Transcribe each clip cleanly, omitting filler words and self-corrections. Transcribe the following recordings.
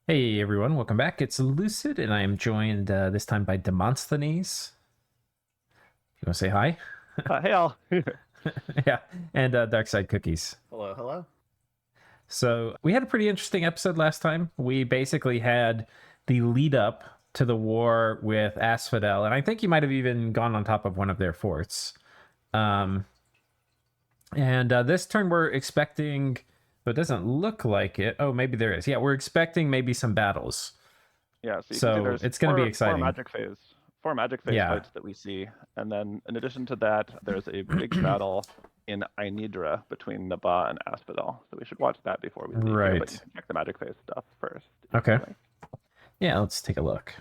Hey everyone, welcome back. It's Lucid, and I am joined this time by Demosthenes. You want to say hi? Hey, Al. Yeah, and Dark Side Cookies. Hello, hello. So we had a pretty interesting episode last time. We basically had the lead up to the war with Asphodel, and I think you might have even gone on top of one of their forts. Um, and this turn we're expecting, but it doesn't look like it. Oh, maybe there is. Yeah, we're expecting maybe some battles. Yeah, so you can see So there's it's going to be four exciting. magic phase Yeah. fights that we see, and then in addition to that, there's a big battle in Aidra between Naba and Asphodel. So we should watch that before we leave here, but Right. you can check the magic phase stuff first. Okay. Yeah, let's take a look.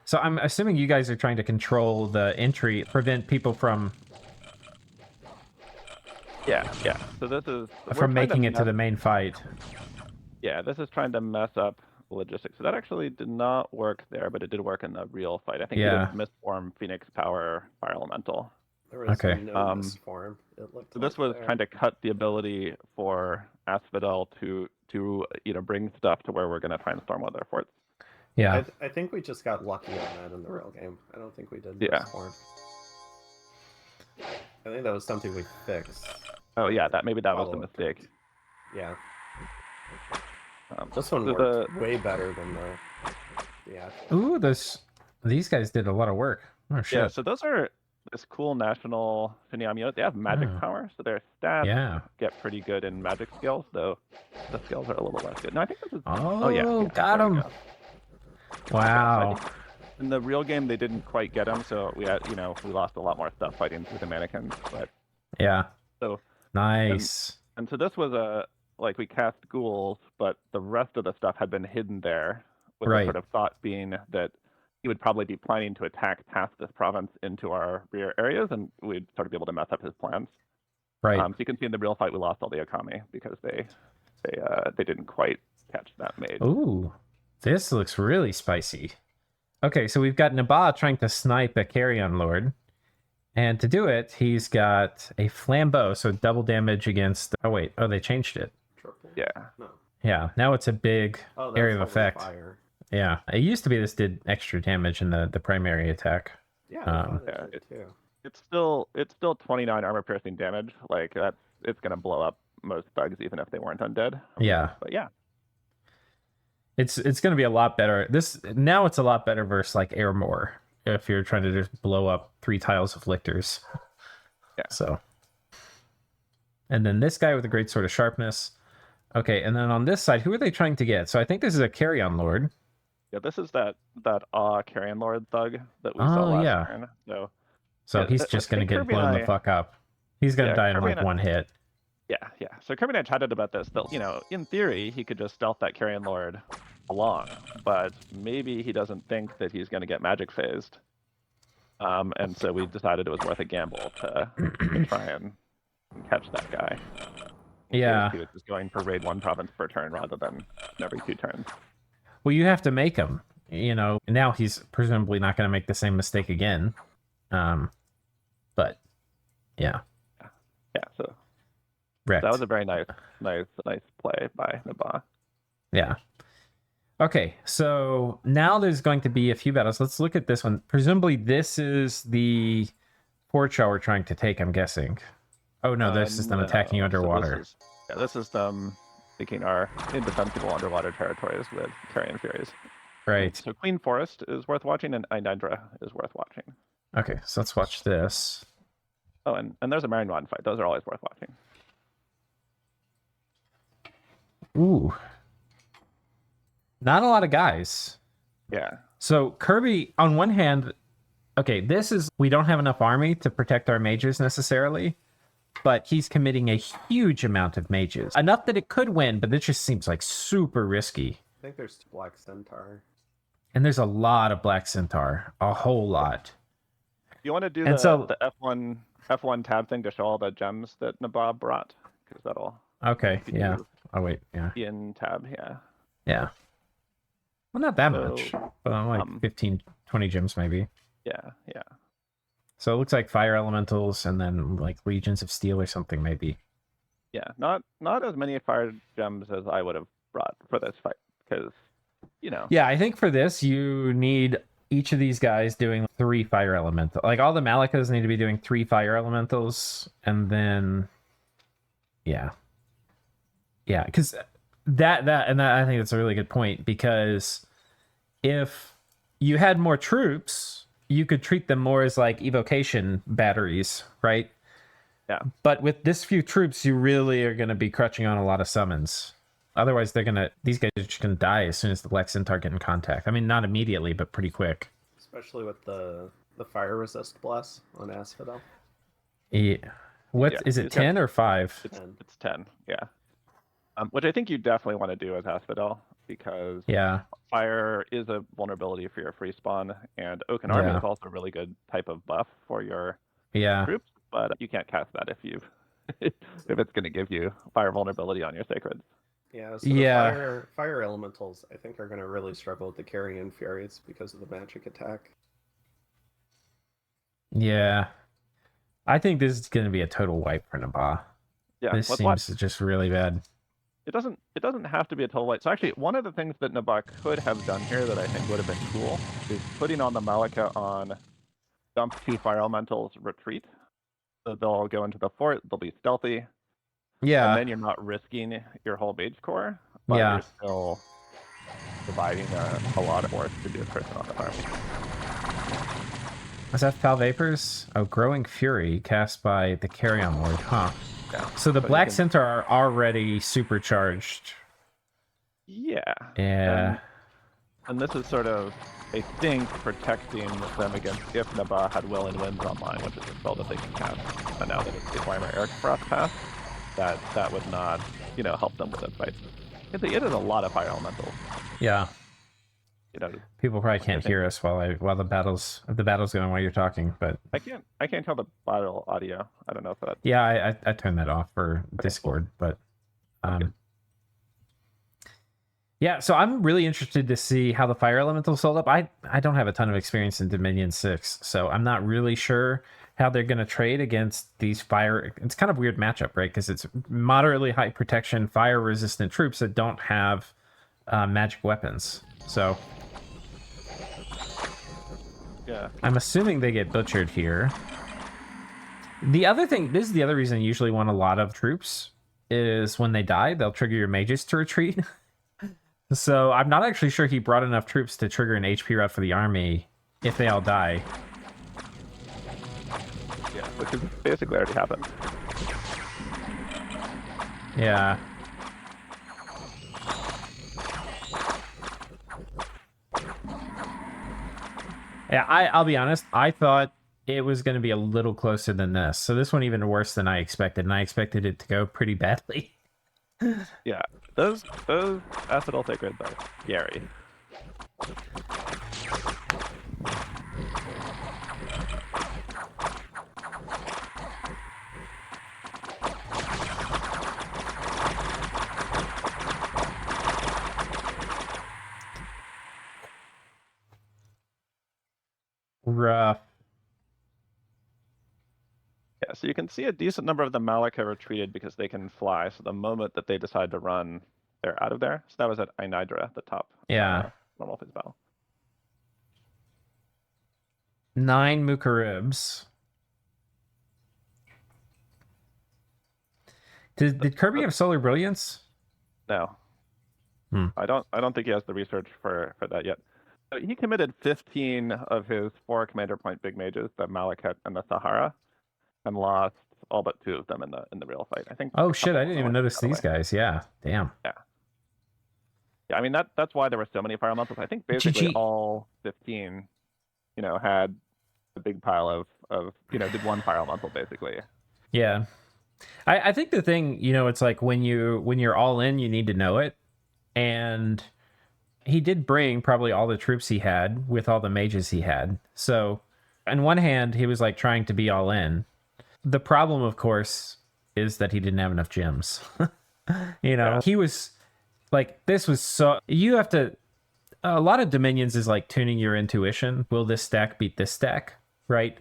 So I'm assuming you guys are trying to control the entry, prevent people from Yeah. So this is making it to the main fight. Yeah, this is trying to mess up logistics. So that actually did not work there, but it did work in the real fight. I think he Yeah. did misform Phoenix Power Fire Elemental. There was Okay. no misform. It looked So this like was trying to cut the ability for Asphodel to bring stuff to where we're going to try and storm one of their forts. Yeah. I think we just got lucky on that in the real game. I don't think we did misform. I think that was something we fixed. Oh yeah, maybe that was the mistake. Yeah. This one worked way better than the Ooh, these guys did a lot of work. Oh shit. Yeah, so those are this cool national Shinuyama unit. They have magic power, so their stats get pretty good in magic skills, though the skills are a little less good. No, I think this is yeah, got him. Wow. So in the real game they didn't quite get him, so we had we lost a lot more stuff fighting through the mannequins, but yeah. So nice. And so this was we cast ghouls, but the rest of the stuff had been hidden there, with the sort of thought being that he would probably be planning to attack past this province into our rear areas, and we'd sort of be able to mess up his plans. Right. So you can see in the real fight we lost all the Okami because they didn't quite catch that maid. Ooh, this looks really spicy. Okay, so we've got Nabba trying to snipe a carrion lord. And to do it, he's got a flambeau, so double damage against... Oh, wait. Oh, they changed it. Triple? Yeah. No. Yeah, now it's a big area of effect. Fire. Yeah, it used to be this did extra damage in the primary attack. Yeah, it's still 29 armor piercing damage. It's gonna blow up most thugs even if they weren't undead. Yeah. But yeah. It's gonna be a lot better. Now it's a lot better versus like Airmore, if you're trying to just blow up 3 tiles of lictors. Yeah. So. And then this guy with a great sword of sharpness. Okay, and then on this side, who are they trying to get? So I think this is a carrion lord. Yeah, this is that carrion lord thug that we saw last turn. So yeah, he's just gonna get blown the fuck up. He's gonna die in like one hit. Yeah. So Kirby and I chatted about this. That in theory, he could just stealth that carrion lord along, but maybe he doesn't think that he's gonna get magic phased. And so we decided it was worth a gamble to try and catch that guy. Yeah. He was just going for raid 1 province per turn rather than every 2 turns. Well, you have to make him. Now he's presumably not going to make the same mistake again. But yeah. Yeah. So wrecked. That was a very nice play by Nabba. Yeah. Okay, so now there's going to be a few battles. Let's look at this one. Presumably, this is the fort shell we're trying to take. I'm guessing. Oh no, this is them attacking underwater. This is them taking our indefensible underwater territories with carrion furies. Right. So Queen Forest is worth watching, and Aidra is worth watching. Okay, so let's watch this. Oh, and there's a Marine Rod fight. Those are always worth watching. Ooh. Not a lot of guys. Yeah. So Kirby, on one hand, okay, we don't have enough army to protect our mages necessarily, but he's committing a huge amount of mages. Enough that it could win, but this just seems like super risky. I think there's Black Centaur. And there's a lot of Black Centaur. A whole lot. You want to do the F1 tab thing to show all the gems that Nabab brought? Because that'll... Okay, yeah. Oh, wait, yeah. In tab, yeah. Yeah. Well, not that much, but like 15, 20 gems maybe. Yeah. So it looks like fire elementals and then like legions of steel or something maybe. Yeah, not as many fire gems as I would have brought for this fight because Yeah, I think for this, you need each of these guys doing 3 fire elemental. Like, all the Malakas need to be doing 3 fire elementals, and then... Yeah. Yeah, because that I think that's a really good point, because if you had more troops, you could treat them more as like evocation batteries, right? Yeah. But with this few troops, you really are going to be crutching on a lot of summons. Otherwise, these guys are just going to die as soon as the Black Centaur get in contact. I mean, not immediately, but pretty quick. Especially with the fire resist bless on Asphodel. Yeah. Is it 10 or 5? It's 10, yeah. Which I think you definitely want to do as Asphodel, because Yeah. fire is a vulnerability for your free spawn, and Oaken Army is also a really good type of buff for your troops, but you can't cast that if it's going to give you fire vulnerability on your sacred. Yeah, so the fire elementals, I think, are going to really struggle with the carrion furies because of the magic attack. Yeah. I think this is going to be a total wipe for Naba. Yeah, this seems just really bad. It doesn't have to be a total wipe. So actually, one of the things that Naba could have done here that I think would have been cool is putting on the Malika on dump 2 fire elementals, retreat. So they'll go into the fort, they'll be stealthy. Yeah. And then you're not risking your whole mage core, but you're still providing a lot of force to be a person on the farm. Was that Foul Vapors? Oh, Growing Fury cast by the Carrion Lord, huh? Yeah. So the Black Centaur are already supercharged. Yeah. Yeah. And this is sort of, I think, protecting them against if Naba had Will and Winds online, which is a spell that they can cast. And now that it's the Climber Eric Frost pass, that would not, help them with this fight. It is a lot of fire elementals. Yeah. People probably can't hear us while the battle's going while you're talking, but I can't tell the battle audio. I don't know if that. Yeah, I turned that off for Discord, but yeah. So I'm really interested to see how the fire elementals hold up. I don't have a ton of experience in Dominion 6, so I'm not really sure how they're going to trade against these fire. It's kind of a weird matchup, right? Because it's moderately high protection, fire resistant troops that don't have magic weapons. So. Yeah. I'm assuming they get butchered here. The other thing, this is the other reason you usually want a lot of troops, is when they die, they'll trigger your mages to retreat. So I'm not actually sure he brought enough troops to trigger an HP route for the army if they all die. Yeah, which is basically already happened. Yeah. Yeah, I'll be honest. I thought it was going to be a little closer than this. So this one even worse than I expected, and I expected it to go pretty badly. Yeah, those Asphodel Sacreds are scary. Rough. Yeah, so you can see a decent number of the Malika retreated because they can fly. So the moment that they decide to run, they're out of there. So that was at Aidra, the top. Yeah. Normal phase battle. 9 Mukaribs. Did Kirby have Solar Brilliance? No. I don't think he has the research for that yet. So he committed 15 of his 4 commander point big mages, the Malekith and the Sahara, and lost all but 2 of them in the real fight. I think. Oh shit! I didn't even notice these guys. Yeah, damn. Yeah. Yeah, I mean that's why there were so many fire elementals. I think basically all 15, had a big pile of did 1 fire elemental basically. Yeah, I think the thing, it's like when you're all in, you need to know it, and he did bring probably all the troops he had with all the mages he had. So on one hand, he was like trying to be all in. The problem, of course, is that he didn't have enough gems. Yeah. He was like, this was so, you have to, a lot of Dominions is like tuning your intuition. Will this stack beat this stack? Right.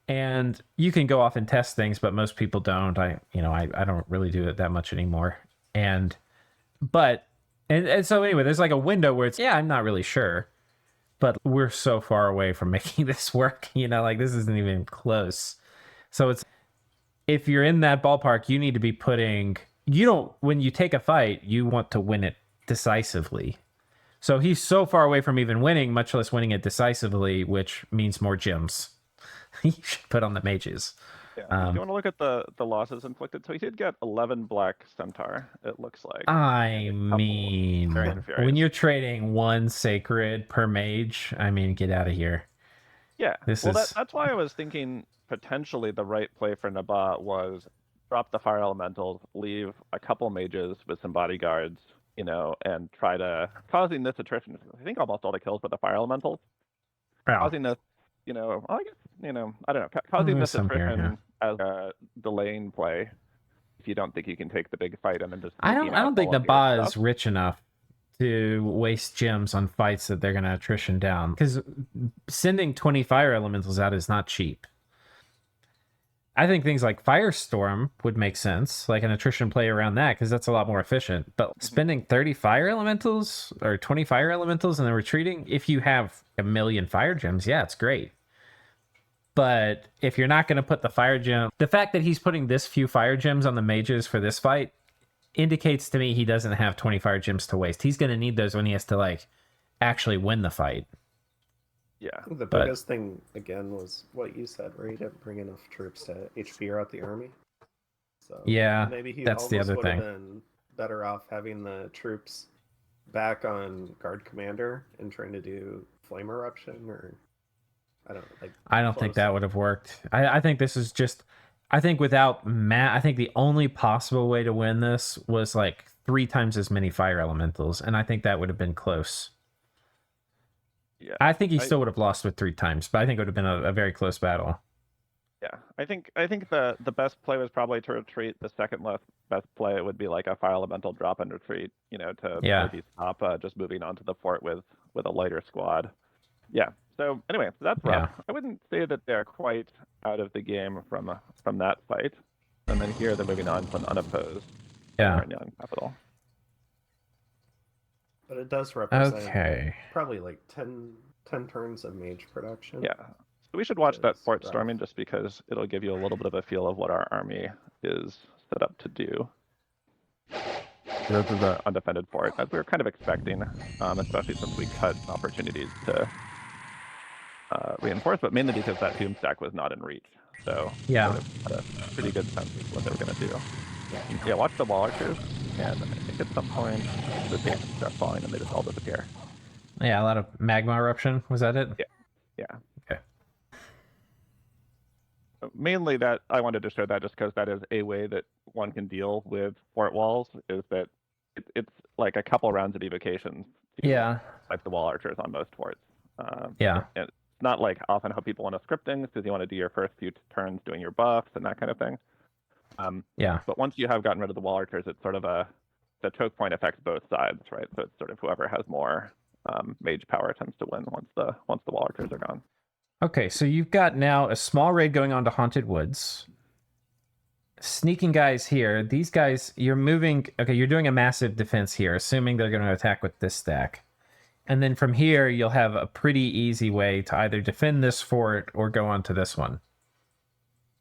And you can go off and test things, but most people don't. I don't really do it that much anymore. But And so anyway, there's like a window where it's, yeah, I'm not really sure. But we're so far away from making this work, like this isn't even close. So it's, if you're in that ballpark, you need to be when you take a fight, you want to win it decisively. So he's so far away from even winning, much less winning it decisively, which means more gems. You should put on the mages. Yeah. If you want to look at the losses inflicted, so he did get 11 black centaur, it looks like. I mean, when you're trading one sacred per mage, get out of here. Yeah, that's why I was thinking potentially the right play for Naba was drop the fire elementals, leave a couple mages with some bodyguards, and try to causing this attrition. I think almost all the kills with the fire elementals. Yeah. Causing this, I guess, I don't know, causing this attrition as a delaying play. If you don't think you can take the big fight and then just I don't think Naba is rich enough to waste gems on fights that they're going to attrition down, because sending 20 fire elementals out is not cheap. I think things like Firestorm would make sense, like an attrition play around that, because that's a lot more efficient. But spending 30 fire elementals or 20 fire elementals and then retreating, if you have 1,000,000 fire gems, yeah, it's great. But if you're not going to put the fire gem, the fact that he's putting this few fire gems on the mages for this fight indicates to me he doesn't have 20 fire gems to waste. He's going to need those when he has to actually win the fight. Yeah. The biggest thing, again, was what you said, where he didn't bring enough troops to HP out the army. So yeah, maybe he that's the other would thing. have been better off having the troops back on guard commander and trying to do flame eruption, or I don't think that would have worked. I think this is just, I think without Matt, I think the only possible way to win this was 3 times as many fire elementals, and I think that would have been close. Yeah, I think he still would have lost with 3 times, but I think it would have been a very close battle. Yeah, I think the best play was probably to retreat. The second best play would be like a fire elemental drop and retreat, to maybe stop just moving onto the fort with a lighter squad. Yeah. So anyway, that's rough. Yeah. I wouldn't say that they're quite out of the game from that fight. And then here they're moving on to an unopposed young capital. But it does represent probably 10 turns of mage production. Yeah. So we should watch that fort storming just because it'll give you a little bit of a feel of what our army is set up to do. This is an undefended fort, as we were kind of expecting, especially since we cut opportunities to reinforce, but mainly because that tomb stack was not in reach. So yeah, sort of had a pretty good sense of what they were going to do. Yeah, watch the wall archers, and I think at some point the things start falling and they just all disappear. Yeah, a lot of magma eruption. Was that it? Yeah. Okay. Mainly that I wanted to show that just because that is a way that one can deal with fort walls, is that it's like a couple rounds of evocations. Like the wall archers on most forts. And it's not like often how people want to script things, because you want to do your first few turns doing your buffs and that kind of thing. But once you have gotten rid of the wall archers, it's sort of the choke point affects both sides, right? So it's sort of whoever has more mage power tends to win once the wall archers are gone. Okay, so you've got now a small raid going on to Haunted Woods. Sneaking guys here. These guys, you're moving. Okay, you're doing a massive defense here, assuming they're going to attack with this stack. And then from here, you'll have a pretty easy way to either defend this fort or go on to this one.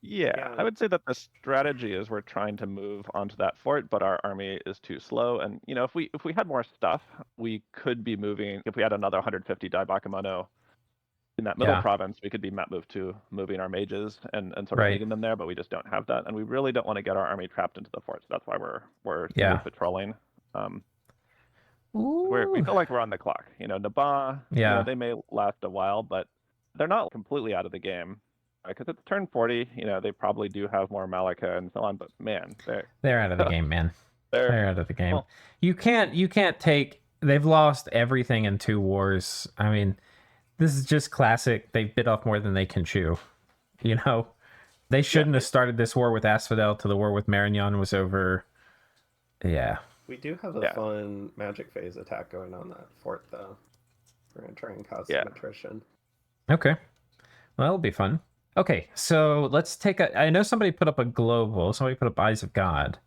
Yeah, I would say that the strategy is we're trying to move onto that fort, but our army is too slow. And if we had more stuff, we could be moving. If we had another 150 Daibakemono in that middle province, we could be moving our mages and sort of leading them there, but we just don't have that, and we really don't want to get our army trapped into the fort. So that's why we're patrolling. We feel like we're on the clock. Naba, they may last a while, but they're not completely out of the game. Because it's turn 40, they probably do have more Malika and so on, but man, they're out of the game, man. They're out of the game. Well, you can't take. They've lost everything in 2 wars. I mean, this is just classic. They bit off more than they can chew. They shouldn't have started this war with Asphodel till the war with Marignon was over. Yeah. We do have a fun magic phase attack going on that fort, though. We're gonna try and cause some attrition. Okay. Well, that'll be fun. Okay, so let's take I know somebody put up a global. Somebody put up Eyes of God.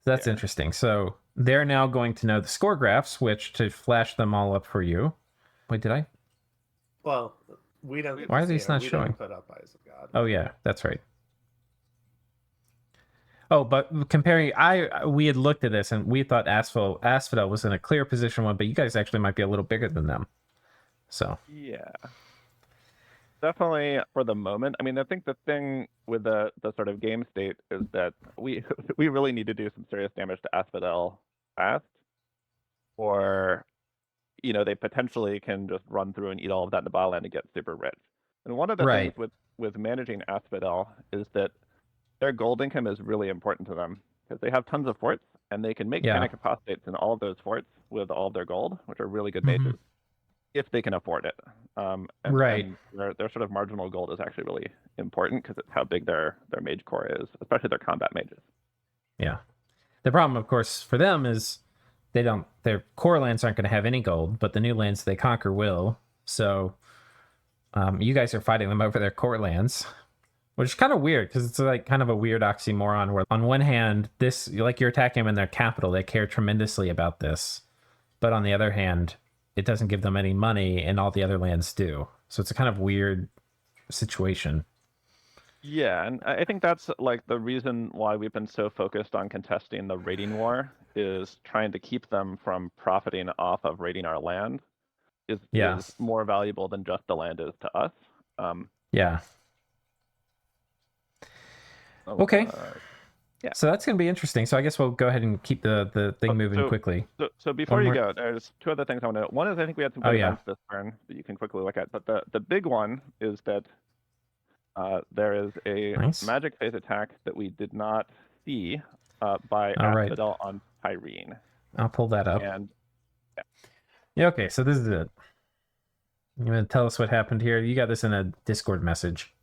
That's interesting. So they're now going to know the score graphs, which to flash them all up for you. Wait, did I? Well, we don't get Why to are see these it. not We showing? didn't put up Eyes of God. Oh yeah, that's right. Oh, but comparing, we had looked at this and we thought Asphodel was in a clear position one, but you guys actually might be a little bigger than them. So Yeah. Definitely for the moment. I mean, I think the thing with the sort of game state is that we we really need to do some serious damage to Asphodel fast, or they potentially can just run through and eat all of that Nabba land and get super rich. And one of the things right, with managing Asphodel is that their gold income is really important to them because they have tons of forts and they can make yeah, panic apostates in all of those forts with all of their gold, which are really good Mhm. mages if they can afford it. Right. And their sort of marginal gold is actually really important because it's how big their mage core is, especially their combat mages. Yeah. The problem, of course, for them is their core lands aren't going to have any gold, but the new lands they conquer will. So you guys are fighting them over their core lands, which is kind of weird because it's like kind of a weird oxymoron where on one hand, this, like you're attacking them in their capital, they care tremendously about this. But on the other hand, it doesn't give them any money and all the other lands do. So it's a kind of weird situation. Yeah, and I think that's like the reason why we've been so focused on contesting the raiding war is trying to keep them from profiting off of raiding our land Yeah. is more valuable than just the land is to us. Yeah. Oh, Okay. yeah. So that's going to be interesting. So I guess we'll go ahead and keep the thing moving quickly. So before One you more- go, there's two other things I want to know. One is I think we had some Oh, good yeah. events this turn that you can quickly look at. But the big one is that there is a Nice. magic phase attack that we did not see by All right. Asphodel on Pyrene. I'll pull that up. And Yeah, okay, so this is it. You want to tell us what happened here? You got this in a Discord message.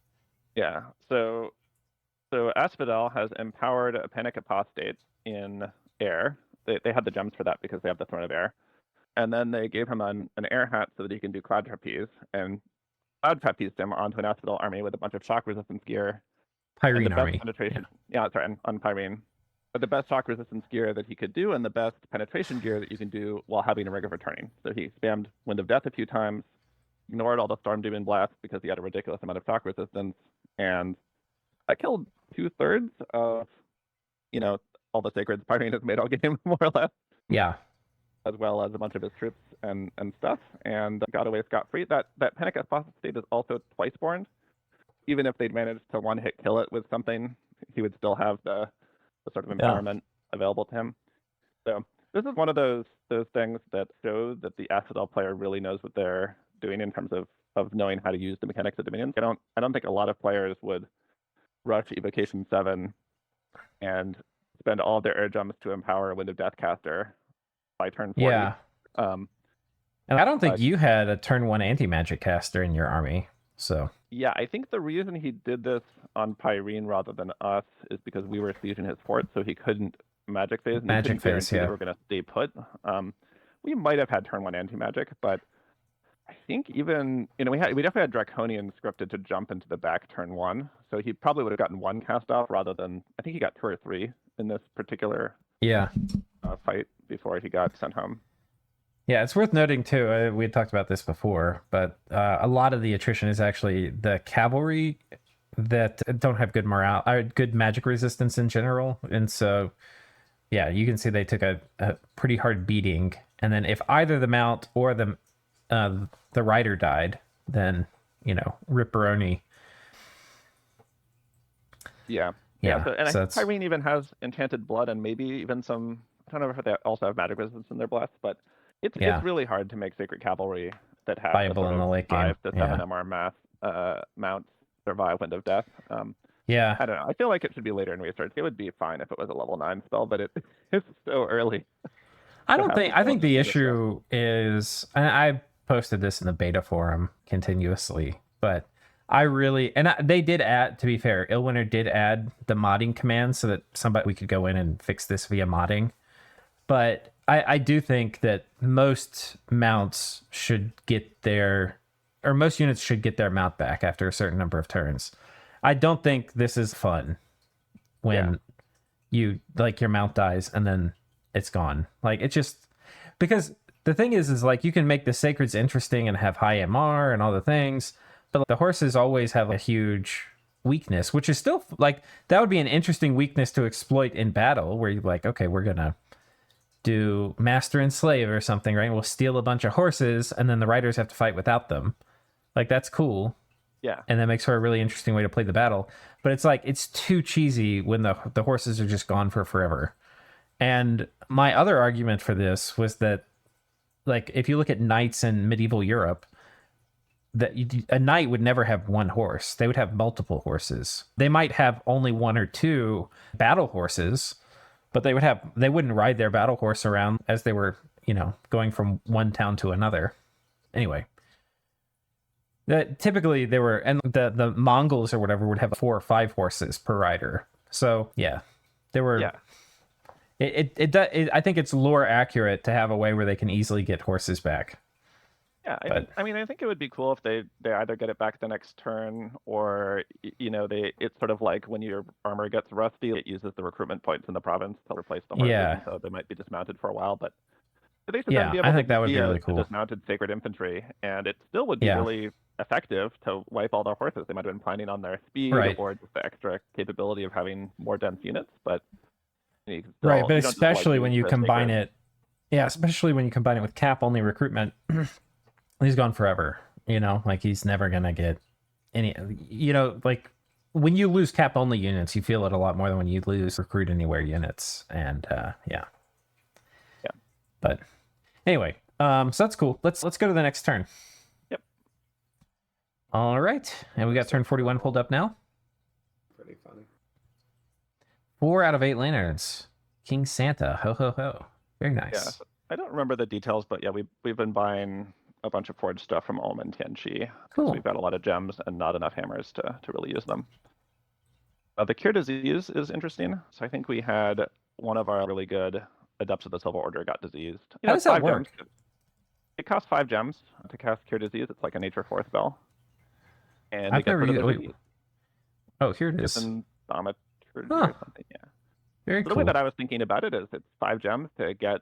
yeah, so Asphodel has empowered a panic apostate in air. They had the gems for that because they have the Throne of Air. And then they gave him an air hat so that he can do cloud trapeze. And cloud trapezed him onto an Asphodel army with a bunch of shock resistance gear. And the Pyrene best army. penetration. Yeah, sorry, on Pyrene. But the best shock resistance gear that he could do and the best penetration gear that you can do while having a rig of returning. So he spammed Wind of Death a few times, ignored all the Storm Demon Blast because he had a ridiculous amount of shock resistance, and I killed 2/3 of, all the sacreds Pyrene has made all game, more or less, Yeah. as well as a bunch of his troops and stuff, and got away scot-free. That Panic Apostate is also twice born. Even if they'd managed to one-hit kill it with something, he would still have the sort of empowerment available to him. So this is one of those things that show that the Asphodel player really knows what they're doing in terms of knowing how to use the mechanics of Dominion. I don't think a lot of players would rush Evocation 7 and spend all of their air jumps to empower a Wind of Death caster by turn 40. Yeah. And I don't think you had a turn 1 anti-magic caster in your army, so... Yeah, I think the reason he did this on Pyrene rather than us is because we were sieging his fort, so he couldn't magic phase. And magic phase, yeah. They were going to stay put. We might have had turn 1 anti-magic, but I think even, we definitely had Draconian scripted to jump into the back turn 1, so he probably would have gotten 1 cast off rather than, I think he got 2 or 3 in this particular fight before he got sent home. Yeah, it's worth noting too, we had talked about this before, but a lot of the attrition is actually the cavalry that don't have good morale, good magic resistance in general. And so, yeah, you can see they took a pretty hard beating. And then if either the mount or the rider died, then, ripperoni. Yeah. So, and I think Pyrene even has Enchanted Blood and maybe even some, I don't know if they also have magic resistance in their blast, but it's really hard to make Sacred Cavalry that have viable in the late game. 5 to 7 MR mounts survive Wind of Death. I don't know. I feel like it should be later in research. It would be fine if it was a level 9 spell, but it's so early. I think the issue is, and I posted this in the beta forum continuously, but they did add, to be fair, Illwinter did add the modding command so that we could go in and fix this via modding. But I do think that most mounts should get most units should get their mount back after a certain number of turns. I don't think this is fun when you, like, your mount dies and then it's gone. Like, it just, because the thing is like, you can make the sacreds interesting and have high MR and all the things, but the horses always have a huge weakness, which is still like, that would be an interesting weakness to exploit in battle, where you're like, okay, we're gonna do master and slave or something, right? We'll steal a bunch of horses and then the riders have to fight without them. Like, that's cool. Yeah. And that makes for a really interesting way to play the battle. But it's like, it's too cheesy when the horses are just gone for forever. And my other argument for this was that, like, if you look at knights in medieval Europe, that a knight would never have one horse. They would have multiple horses. They might have only one or two battle horses, but they wouldn't ride their battle horse around as they were, going from one town to another. Anyway, typically they were, and the Mongols or whatever would have 4 or 5 horses per rider. So yeah, there were. Yeah. I think it's lore accurate to have a way where they can easily get horses back. Yeah, I think it would be cool if they either get it back the next turn, or it's sort of like when your armor gets rusty, it uses the recruitment points in the province to replace the horses. Yeah. So they might be dismounted for a while, but they should yeah, then be able I think to that would be really cool. Dismounted sacred infantry, and it still would be really effective to wipe all their horses. They might have been planning on their speed or just the extra capability of having more dense units, but right. But especially when you combine it, especially when you combine it with cap only recruitment. He's gone forever, like he's never going to get any, like when you lose cap only units, you feel it a lot more than when you lose recruit anywhere units. And yeah. But anyway, so that's cool. Let's go to the next turn. Yep. All right. And we got turn 41 pulled up now. Pretty funny. 4 out of 8 lanterns. King Santa. Ho, ho, ho. Very nice. Yeah. I don't remember the details, but yeah, we've been buying a bunch of forged stuff from Ulm and Tianchi. Cool. We've got a lot of gems and not enough hammers to really use them. The cure disease is interesting. So I think we had one of our really good adepts of the Silver Order got diseased. How does that work? Gems. It costs 5 gems to cast cure disease. It's like a nature 4 spell. And I've never used. Oh, here it is. Or something. Yeah. Very cool. The way that I was thinking about it is it's 5 gems to get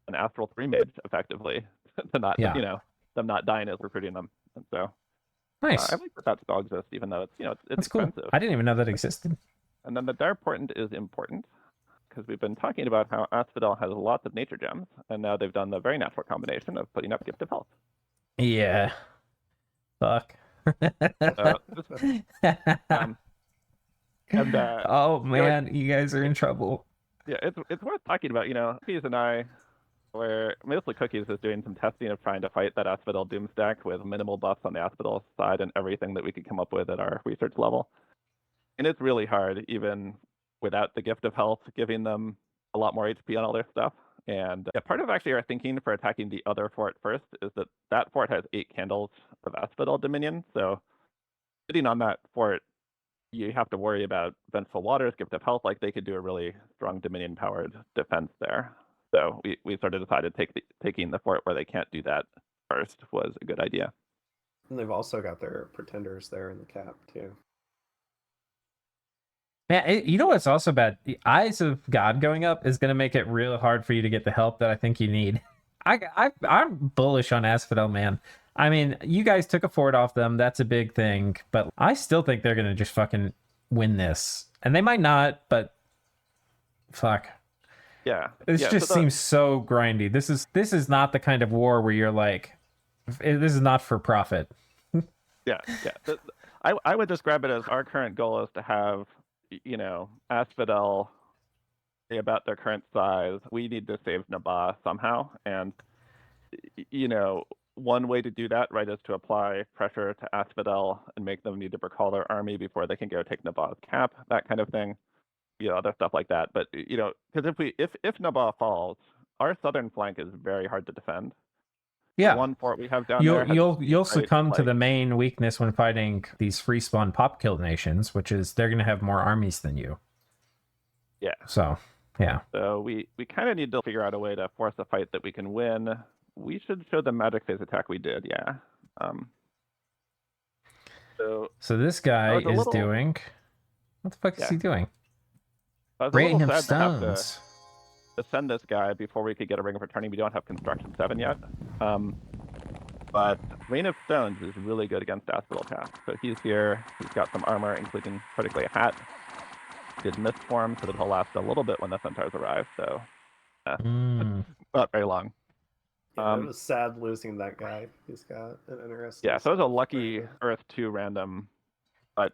an Astral 3 mage effectively to not them not dying as recruiting them. And so nice. I like that spell exists, even though it's That's expensive. Cool. I didn't even know that existed. And then the Dire Portent is important because we've been talking about how Asphodel has lots of nature gems, and now they've done the very natural combination of putting up Gift of Health. Yeah. Fuck. Oh man, you guys are in trouble. Yeah, it's worth talking about. Cookies and I, where mostly Cookies is doing some testing of trying to fight that Asphodel Doom stack with minimal buffs on the Asphodel side and everything that we could come up with at our research level. And it's really hard, even without the Gift of Health, giving them a lot more HP on all their stuff. And part of actually our thinking for attacking the other fort first is that fort has 8 candles of Asphodel Dominion. So sitting on that fort, you have to worry about Vengeful Waters, Gift of Health. Like, they could do a really strong Dominion-powered defense there. So we sort of decided taking the fort where they can't do that first was a good idea. And they've also got their pretenders there in the cap, too. Man, you know what's also bad? The Eyes of God going up is going to make it real hard for you to get the help that I think you need. I'm bullish on Asphodel, man. I mean, you guys took a fort off them. That's a big thing. But I still think they're going to just fucking win this. And they might not, but fuck. Yeah. This seems so grindy. This is not the kind of war where you're like, this is not for profit. Yeah. I would describe it as our current goal is to have, Asphodel about their current size. We need to save Naba somehow. And, one way to do that, right, is to apply pressure to Asphodel and make them need to recall their army before they can go take Naba's cap, that kind of thing. Other stuff like that. But, because if Naba falls, our southern flank is very hard to defend. Yeah. The one fort we have down there. You'll succumb to the main weakness when fighting these free spawn pop kill nations, which is they're going to have more armies than you. Yeah. So, yeah. So we kind of need to figure out a way to force a fight that we can win. We should show the magic phase attack we did, yeah. So this guy is doing... What the fuck is he doing? Rating him stones. to send this guy before we could get a Ring of Returning. We don't have Construction 7 yet. But Rain of Stones is really good against Asphodel Cast. So he's here. He's got some armor, including particularly a hat. Did mist form, so that he'll last a little bit when the centaurs arrive. So not very long. Yeah, it was sad losing that guy. He's got an interesting. Yeah, so it was a lucky Earth 2 random, but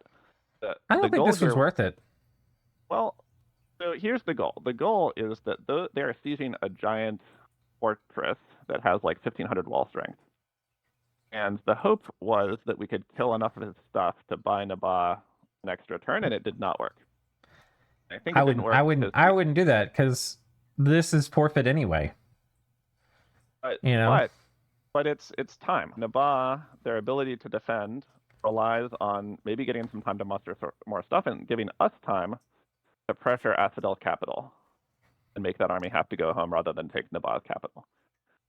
I don't think this was worth it. Well, so here's the goal. The goal is that they are sieging a giant fortress that has like 1,500 wall strength. And the hope was that we could kill enough of his stuff to buy Naba an extra turn, and it did not work. I think it didn't work. I wouldn't do that because this is forfeit anyway. You know, but it's time. Naba, their ability to defend relies on maybe getting some time to muster more stuff and giving us time to pressure Asphodel capital and make that army have to go home rather than take Naba's capital.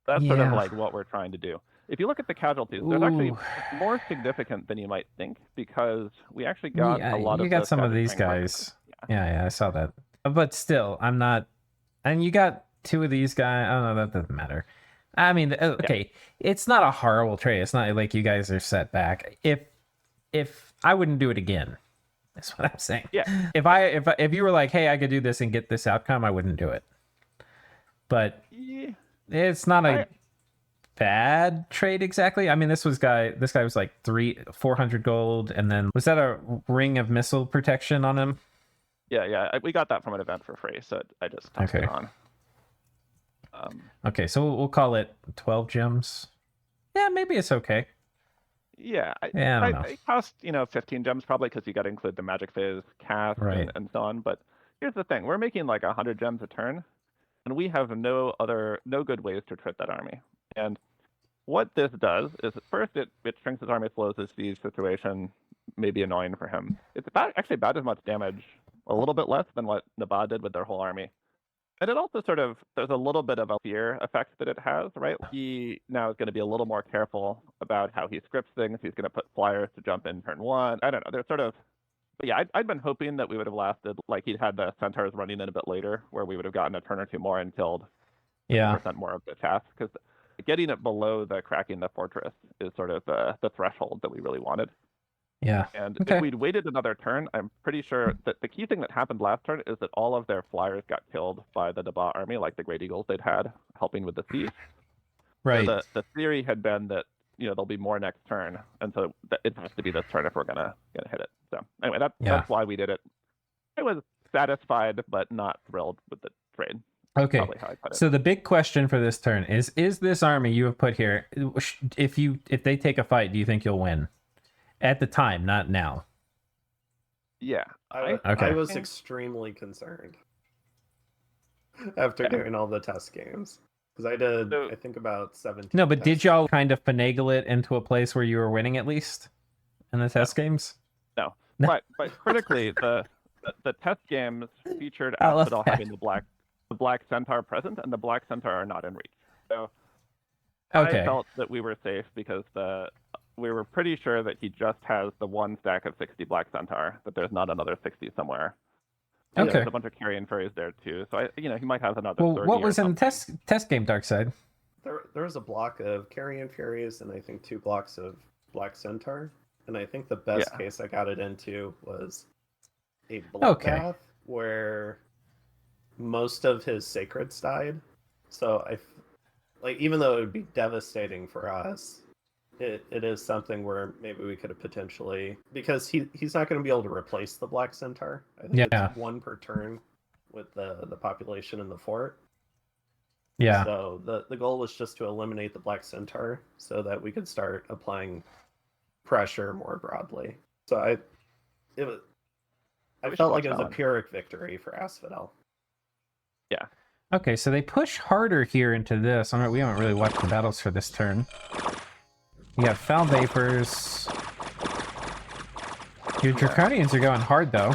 That's sort of like what we're trying to do. If you look at the casualties, they're actually more significant than you might think because we actually got a lot of. You got some of these guys. Yeah, I saw that. But still, I'm not. And you got 2 of these guys. I don't know. That doesn't matter. I mean, okay, it's not a horrible trade. It's not like you guys are set back. If I wouldn't do it again, that's what I'm saying. Yeah. If you were like, hey, I could do this and get this outcome, I wouldn't do it. But it's not a bad trade exactly. I mean, this guy was like 400 gold, and then was that a ring of missile protection on him? Yeah. We got that from an event for free, so I just tossed it on. Okay, so we'll call it 12 gems. Yeah, maybe it's okay. Yeah, I don't know. It cost 15 gems probably because you got to include the magic phase cast and so on. But here's the thing: we're making like 100 gems a turn, and we have no good ways to trick that army. And what this does is first it shrinks his army, slows his siege situation, may be annoying for him. It's actually about as much damage, a little bit less than what Nabba did with their whole army. And it also there's a little bit of a fear effect that it has, right? He now is going to be a little more careful about how he scripts things. He's going to put flyers to jump in turn 1. I don't know. There's but yeah, I'd been hoping that we would have lasted, like he'd had the centaurs running in a bit later, where we would have gotten a turn or 2 more and killed 50% more of the task. Because getting it below the cracking the fortress is sort of the threshold that we really wanted. Yeah. And if we'd waited another turn, I'm pretty sure that the key thing that happened last turn is that all of their flyers got killed by the Naba army, like the Great Eagles they'd had helping with the siege. Right. So the theory had been that there'll be more next turn, and so it has to be this turn if we're gonna hit it. So anyway, that's why we did it. I was satisfied but not thrilled with the trade. Okay. So the big question for this turn is this army you have put here, if they take a fight, do you think you'll win? At the time, not now. Yeah. I was extremely concerned after doing all the test games. Because I did, I think, about 17. No, but did y'all kind of finagle it into a place where you were winning at least in the test games? No. But critically, the test games featured Asphodel having the black centaur present, and the black centaur are not in reach. So I felt that we were safe because we were pretty sure that he just has the 1 stack of 60 black centaur, that there's not another 60 somewhere. And there's a bunch of carrion fairies there too, so he might have another 30. What was in the test game, Darkside? There was a block of carrion fairies and I think 2 blocks of black centaur, and I think the best case I got it into was a bloodbath where most of his sacreds died. So even though it would be devastating for us, it is something where maybe we could have potentially, because he's not going to be able to replace the black centaur. I think it's 1 per turn with the population in the fort. Yeah. So the goal was just to eliminate the black centaur so that we could start applying pressure more broadly. So I felt like it was a Pyrrhic victory for Asphodel. Yeah. Okay, so they push harder here into this. We haven't really watched the battles for this turn. You got Foul Vapors. Your Draconians are going hard, though.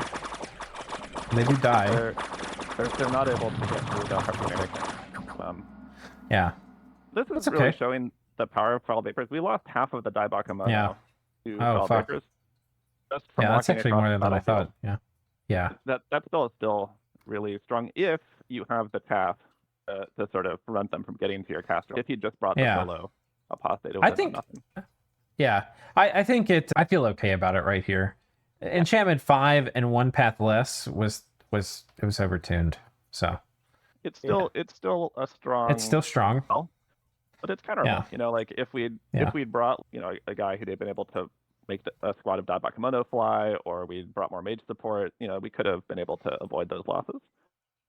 They do die. They're not able to get through the Harpooning. Yeah. This is really showing the power of Foul Vapors. We lost half of the Daibaka Mono to Foul Vapors. That's actually more than I thought. Yeah. That spell is still really strong if you have the path to sort of prevent them from getting to your caster. If he just brought the solo apostate, it would have done nothing. Yeah, I think I feel okay about it right here. Enchantment 5 and 1 path less was overtuned. So it's still a strong. It's still strong. Spell, but it's counterable. You know, like if we'd brought a guy who'd been able to make a squad of Naba Kimono fly, or we'd brought more mage support, we could have been able to avoid those losses.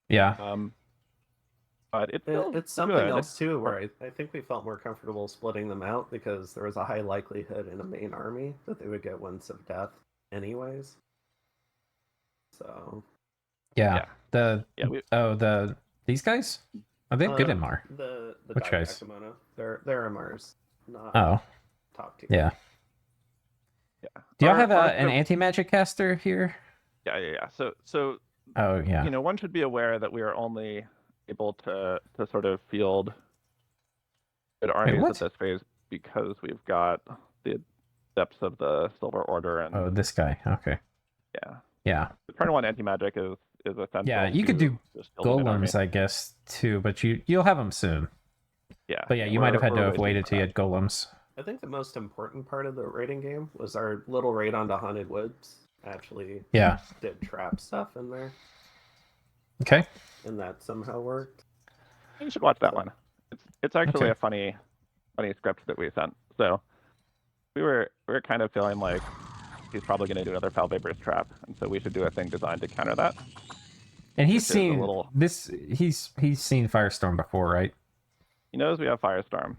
Yeah. But it's something else too, where I think we felt more comfortable splitting them out because there was a high likelihood in a main army that they would get Winds of Death anyways. So these guys, are they good MR? The which guys? Kimono. They're MRs, not top tier. Yeah. Do y'all have an anti-magic caster here? Yeah. So one should be aware that we are only able to sort of field good armies at this phase because we've got the depths of the Silver Order and this guy. Okay. Yeah. The turn 1 anti-magic is essential. Yeah, you could do golems, I guess, too, but you'll have them soon. Yeah. But you might have had to have waited till you had golems. I think the most important part of the raiding game was our little raid onto Haunted Woods. Actually, did trap stuff in there. Okay. And that somehow worked. You should watch that one. It's actually a funny script that we sent. So we were kind of feeling like he's probably going to do another Foul Vapor's trap, and so we should do a thing designed to counter that. And he's seen this. He's seen Firestorm before, right? He knows we have Firestorm.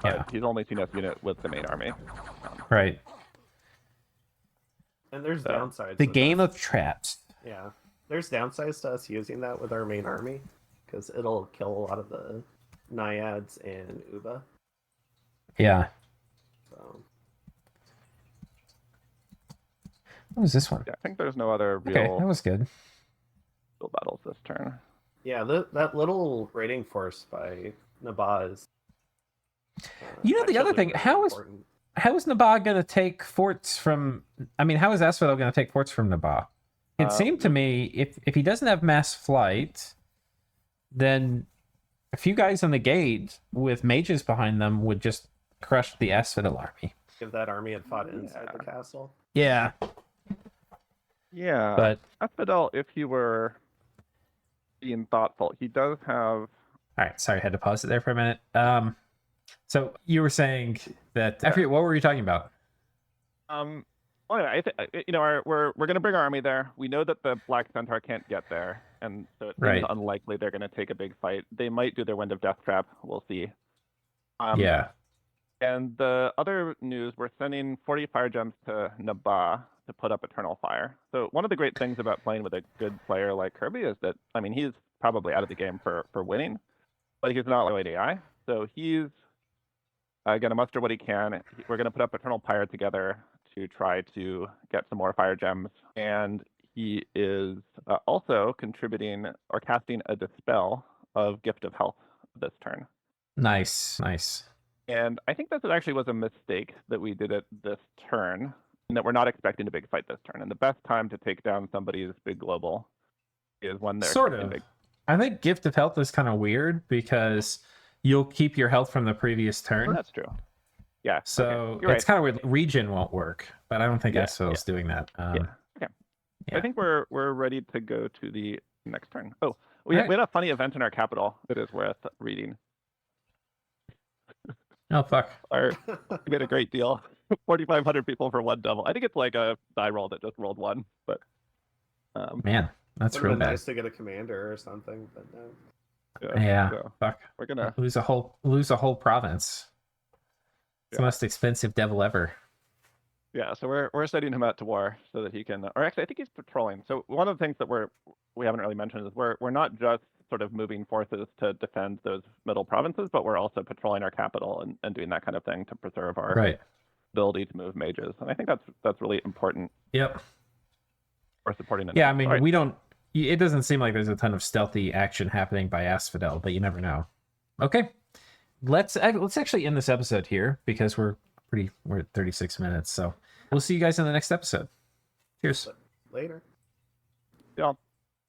But he's only seen us unit with the main army. Right. And there's downsides. The game of traps. Yeah. There's downsides to us using that with our main army, because it'll kill a lot of the Naiads and Uba. Yeah. So. What was this one? Yeah, I think there's no other real. Okay, that was good. Real battles this turn. Yeah, that little raiding force by Naba is. The other thing, how is Nabba going to take forts from? I mean, how is Asphodel going to take forts from Nabba? It seemed to me if he doesn't have mass flight, then a few guys on the gate with mages behind them would just crush the Asphodel army. If that army had fought inside the castle. Yeah. Yeah. But Asphodel, if he were being thoughtful, he does have. All right. Sorry, I had to pause it there for a minute. So you were saying that I forget, what were you talking about? Well, anyway, we're going to bring our army there. We know that the Black Centaur can't get there, and so it seems unlikely they're going to take a big fight. They might do their Wind of Death trap. We'll see. And the other news, we're sending 40 fire gems to Nabba to put up Eternal Fire. So one of the great things about playing with a good player like Kirby is that, I mean, he's probably out of the game for winning, but he's not lightweight AI. So he's going to muster what he can. We're going to put up Eternal Fire together to try to get some more fire gems. And he is also contributing or casting a Dispel of Gift of Health this turn. Nice. And I think that actually was a mistake that we did it this turn, and that we're not expecting a big fight this turn. And the best time to take down somebody's big global is when they're sort of. I think Gift of Health is kind of weird because you'll keep your health from the previous turn. Oh, that's true. Yeah. So it's kind of weird. Regen won't work, but I don't think Asphodel's doing that. Okay. I think we're ready to go to the next turn. Oh, we had a funny event in our capital that is worth reading. Oh, fuck. We made a great deal. 4,500 people for one double. I think it's like a die roll that just rolled one, but man, that's real bad. Nice to get a commander or something, but no. Yeah, so fuck. We're gonna lose a whole province. It's the most expensive devil ever. Yeah, so we're sending him out to war so that he can, or actually I think he's patrolling. So one of the things that we haven't really mentioned is we're not just sort of moving forces to defend those middle provinces, but we're also patrolling our capital and doing that kind of thing to preserve our ability to move mages. And I think that's really important. Yep. For supporting them. Yeah, I mean, we don't. It doesn't seem like there's a ton of stealthy action happening by Asphodel, but you never know. Okay, let's actually end this episode here because we're at 36 minutes. So we'll see you guys in the next episode. Cheers. Later. Yeah.